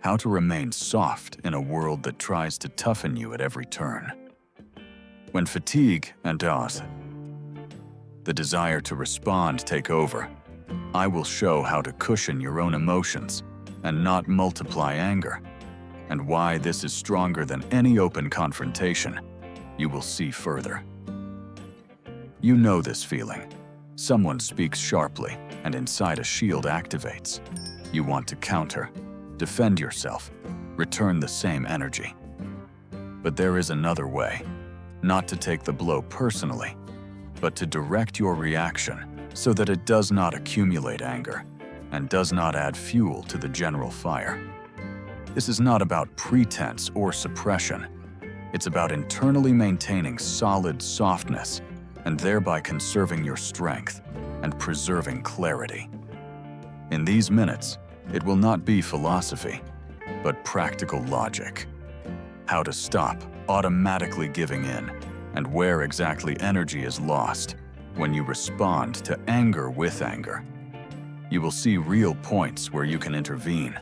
how to remain soft in a world that tries to toughen you at every turn. When fatigue and the desire to respond take over, I will show how to cushion your own emotions and not multiply anger, and why this is stronger than any open confrontation. You will see further. You know this feeling. Someone speaks sharply, and inside a shield activates. You want to counter, defend yourself, return the same energy. But there is another way, not to take the blow personally, but to direct your reaction so that it does not accumulate anger and does not add fuel to the general fire. This is not about pretense or suppression. It's about internally maintaining solid softness and thereby conserving your strength and preserving clarity. In these minutes, it will not be philosophy, but practical logic. How to stop automatically giving in and where exactly energy is lost when you respond to anger with anger. You will see real points where you can intervene,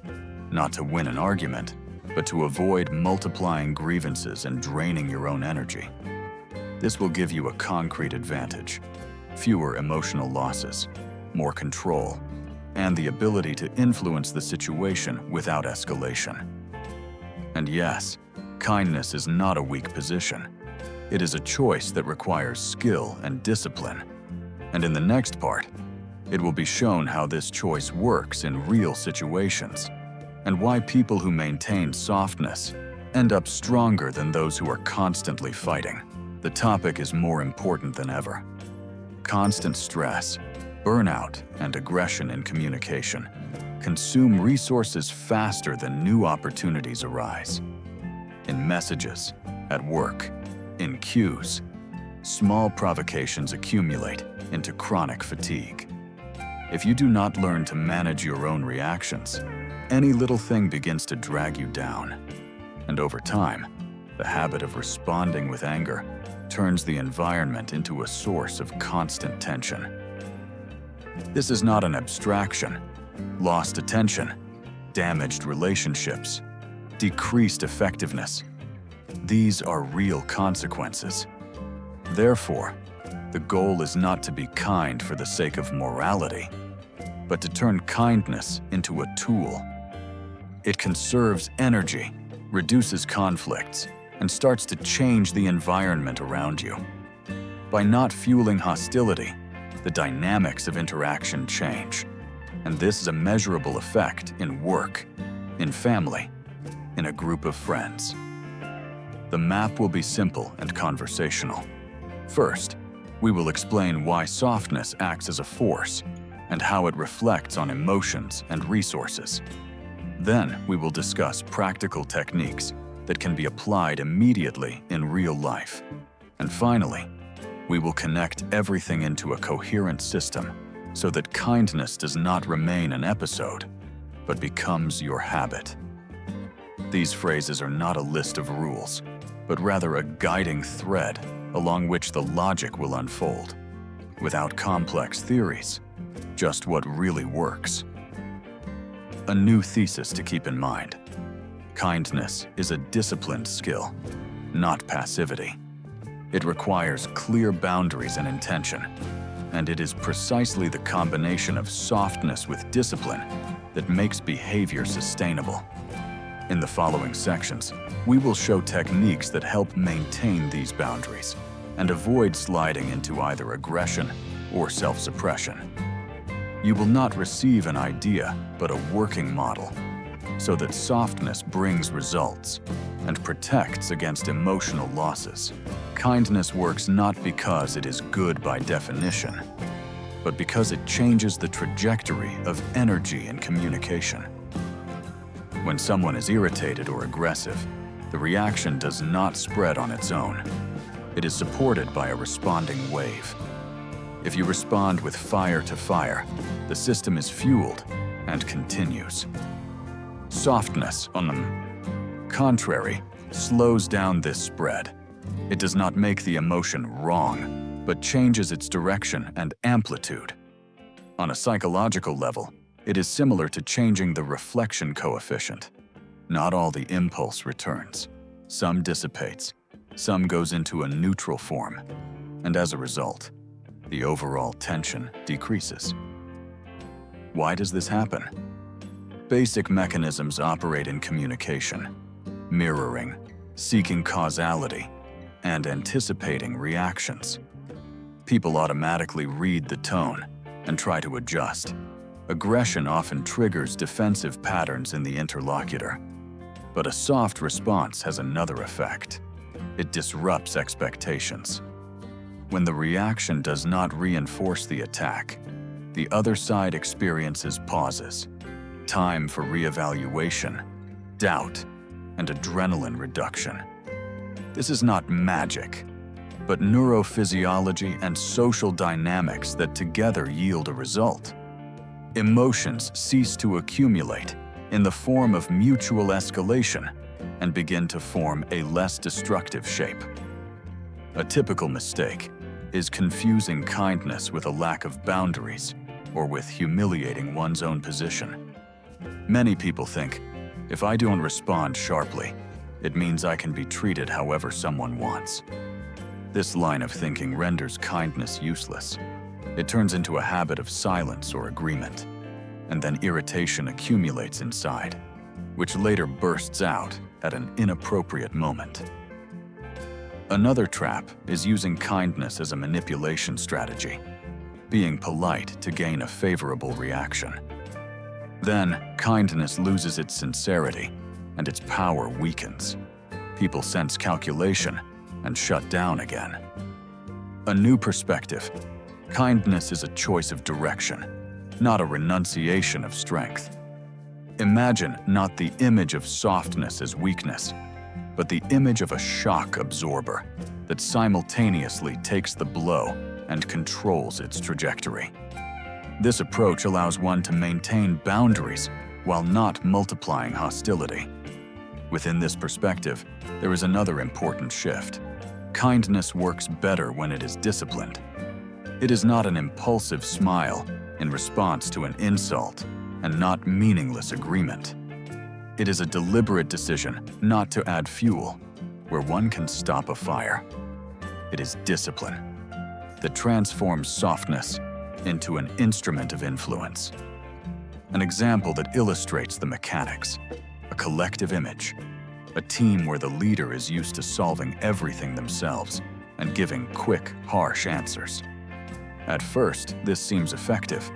not to win an argument, but to avoid multiplying grievances and draining your own energy. This will give you a concrete advantage, fewer emotional losses, more control, and the ability to influence the situation without escalation. And yes, kindness is not a weak position. It is a choice that requires skill and discipline. And in the next part, it will be shown how this choice works in real situations, and why people who maintain softness end up stronger than those who are constantly fighting. The topic is more important than ever. Constant stress, burnout, and aggression in communication consume resources faster than new opportunities arise. In messages, at work, in cues, small provocations accumulate into chronic fatigue. If you do not learn to manage your own reactions, any little thing begins to drag you down. And over time, the habit of responding with anger turns the environment into a source of constant tension. This is not an abstraction. Lost attention, damaged relationships, decreased effectiveness. These are real consequences. Therefore, the goal is not to be kind for the sake of morality, but to turn kindness into a tool. It conserves energy, reduces conflicts, and starts to change the environment around you. By not fueling hostility, the dynamics of interaction change, and this is a measurable effect in work, in family, in a group of friends. The map will be simple and conversational. First, we will explain why softness acts as a force and how it reflects on emotions and resources. Then, we will discuss practical techniques that can be applied immediately in real life. And finally, we will connect everything into a coherent system so that kindness does not remain an episode, but becomes your habit. These phrases are not a list of rules, but rather a guiding thread along which the logic will unfold, without complex theories, just what really works. A new thesis to keep in mind. Kindness is a disciplined skill, not passivity. It requires clear boundaries and intention, and it is precisely the combination of softness with discipline that makes behavior sustainable. In the following sections, we will show techniques that help maintain these boundaries and avoid sliding into either aggression or self-suppression. You will not receive an idea, but a working model, so that softness brings results and protects against emotional losses. Kindness works not because it is good by definition, but because it changes the trajectory of energy in communication. When someone is irritated or aggressive, the reaction does not spread on its own. It is supported by a responding wave. If you respond with fire to fire, the system is fueled and continues. Softness, on the contrary, slows down this spread. It does not make the emotion wrong, but changes its direction and amplitude. On a psychological level, it is similar to changing the reflection coefficient. Not all the impulse returns. Some dissipates, some goes into a neutral form, and as a result, the overall tension decreases. Why does this happen? Basic mechanisms operate in communication, mirroring, seeking causality, and anticipating reactions. People automatically read the tone and try to adjust. Aggression often triggers defensive patterns in the interlocutor. But a soft response has another effect. It disrupts expectations. When the reaction does not reinforce the attack, the other side experiences pauses, time for reevaluation, doubt, and adrenaline reduction. This is not magic, but neurophysiology and social dynamics that together yield a result. Emotions cease to accumulate in the form of mutual escalation and begin to form a less destructive shape. A typical mistake is confusing kindness with a lack of boundaries or with humiliating one's own position. Many people think, if I don't respond sharply, it means I can be treated however someone wants. This line of thinking renders kindness useless. It turns into a habit of silence or agreement, and then irritation accumulates inside, which later bursts out at an inappropriate moment. Another trap is using kindness as a manipulation strategy, being polite to gain a favorable reaction. Then, kindness loses its sincerity, and its power weakens. People sense calculation and shut down again. A new perspective. Kindness is a choice of direction, not a renunciation of strength. Imagine not the image of softness as weakness, but the image of a shock absorber that simultaneously takes the blow and controls its trajectory. This approach allows one to maintain boundaries while not multiplying hostility. Within this perspective, there is another important shift. Kindness works better when it is disciplined. It is not an impulsive smile in response to an insult and not meaningless agreement. It is a deliberate decision not to add fuel where one can stop a fire. It is discipline that transforms softness into an instrument of influence. An example that illustrates the mechanics, a collective image, a team where the leader is used to solving everything themselves and giving quick, harsh answers. At first, this seems effective.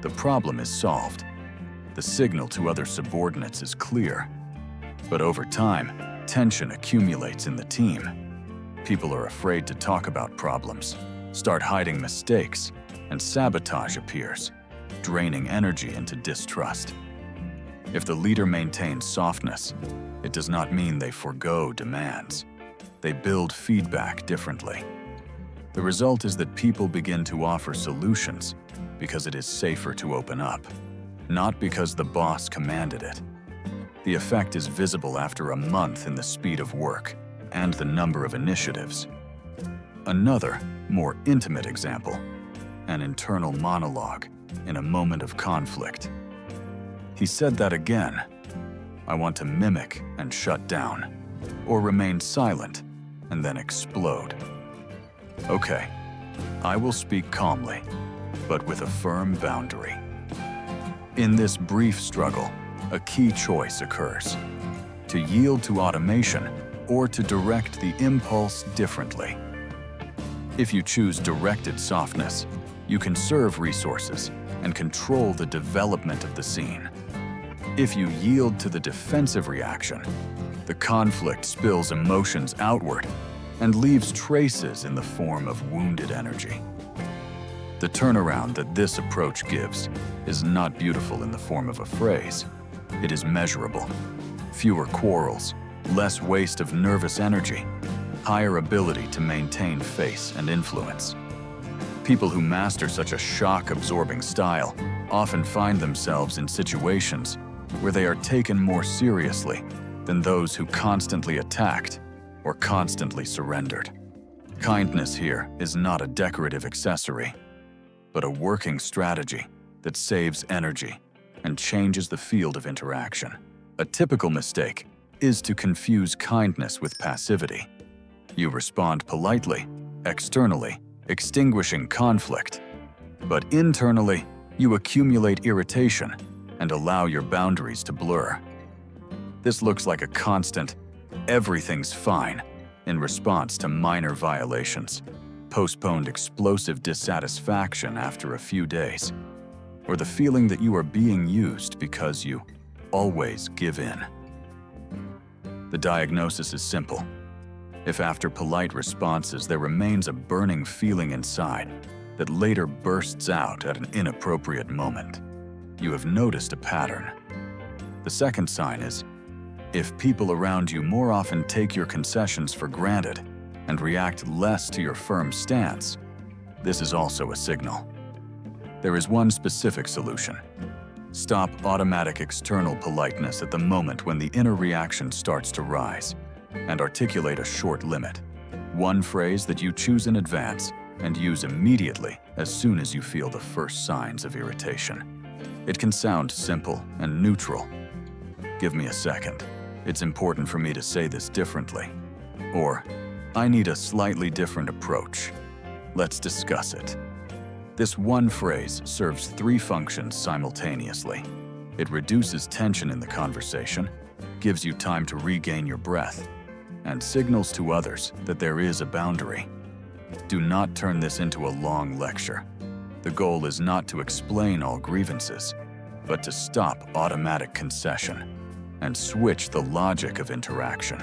The problem is solved. The signal to other subordinates is clear. But over time, tension accumulates in the team. People are afraid to talk about problems, start hiding mistakes, and sabotage appears, draining energy into distrust. If the leader maintains softness, it does not mean they forego demands. They build feedback differently. The result is that people begin to offer solutions because it is safer to open up, not because the boss commanded it. The effect is visible after a month in the speed of work and the number of initiatives. Another, more intimate example, an internal monologue in a moment of conflict. He said that again. I want to mimic and shut down, or remain silent and then explode. Okay, I will speak calmly, but with a firm boundary. In this brief struggle, a key choice occurs: to yield to automation or to direct the impulse differently. If you choose directed softness, you conserve resources and control the development of the scene. If you yield to the defensive reaction, the conflict spills emotions outward and leaves traces in the form of wounded energy. The turnaround that this approach gives is not beautiful in the form of a phrase. It is measurable. Fewer quarrels, less waste of nervous energy, higher ability to maintain face and influence. People who master such a shock-absorbing style often find themselves in situations where they are taken more seriously than those who constantly attacked or constantly surrendered. Kindness here is not a decorative accessory, but a working strategy that saves energy and changes the field of interaction. A typical mistake is to confuse kindness with passivity. You respond politely, externally, extinguishing conflict. But internally, you accumulate irritation and allow your boundaries to blur. This looks like a constant, everything's fine, in response to minor violations, postponed explosive dissatisfaction after a few days, or the feeling that you are being used because you always give in. The diagnosis is simple. If after polite responses there remains a burning feeling inside that later bursts out at an inappropriate moment, you have noticed a pattern. The second sign is, if people around you more often take your concessions for granted and react less to your firm stance, this is also a signal. There is one specific solution. Stop automatic external politeness at the moment when the inner reaction starts to rise, and articulate a short limit. One phrase that you choose in advance and use immediately as soon as you feel the first signs of irritation. It can sound simple and neutral. Give me a second. It's important for me to say this differently. Or, I need a slightly different approach. Let's discuss it. This one phrase serves three functions simultaneously. It reduces tension in the conversation, gives you time to regain your breath, and signals to others that there is a boundary. Do not turn this into a long lecture. The goal is not to explain all grievances, but to stop automatic concession and switch the logic of interaction.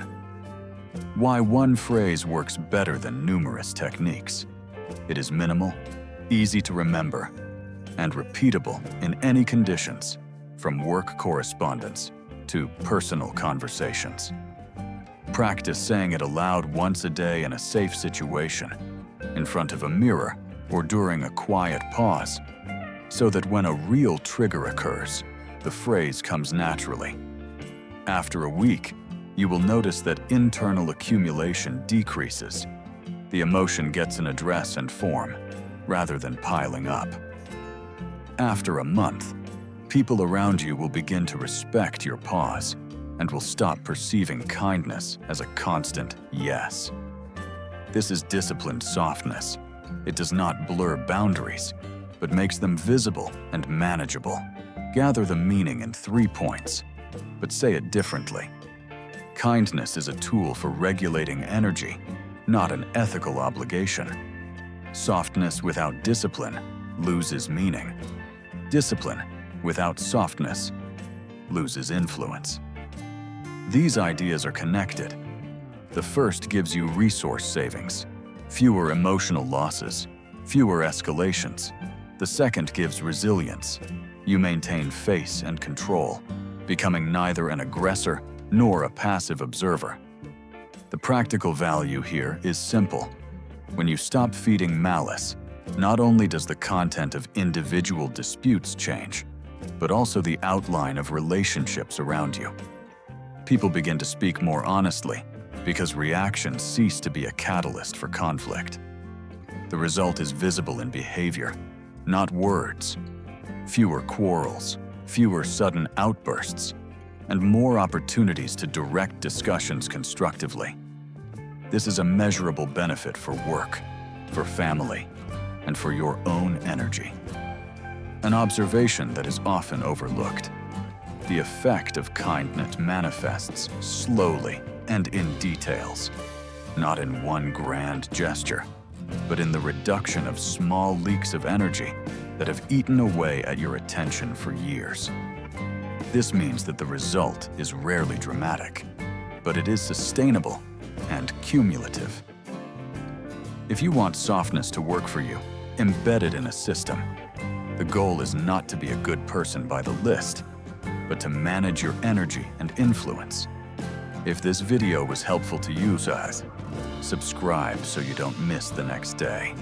Why one phrase works better than numerous techniques. It is minimal, easy to remember, and repeatable in any conditions, from work correspondence to personal conversations. Practice saying it aloud once a day in a safe situation, in front of a mirror or during a quiet pause, so that when a real trigger occurs, the phrase comes naturally. After a week, you will notice that internal accumulation decreases. The emotion gets an address and form, rather than piling up. After a month, people around you will begin to respect your pause and will stop perceiving kindness as a constant yes. This is disciplined softness. It does not blur boundaries, but makes them visible and manageable. Gather the meaning in 3 points, but say it differently. Kindness is a tool for regulating energy, not an ethical obligation. Softness without discipline loses meaning. Discipline without softness loses influence. These ideas are connected. The first gives you resource savings, fewer emotional losses, fewer escalations. The second gives resilience. You maintain face and control, becoming neither an aggressor nor a passive observer. The practical value here is simple. When you stop feeding malice, not only does the content of individual disputes change, but also the outline of relationships around you. People begin to speak more honestly because reactions cease to be a catalyst for conflict. The result is visible in behavior, not words. Fewer quarrels, fewer sudden outbursts, and more opportunities to direct discussions constructively. This is a measurable benefit for work, for family, and for your own energy. An observation that is often overlooked. The effect of kindness manifests slowly and in details, not in one grand gesture, but in the reduction of small leaks of energy that have eaten away at your attention for years. This means that the result is rarely dramatic, but it is sustainable and cumulative. If you want softness to work for you, embed it in a system. The goal is not to be a good person by the list, but to manage your energy and influence. If this video was helpful to you, subscribe so you don't miss the next day.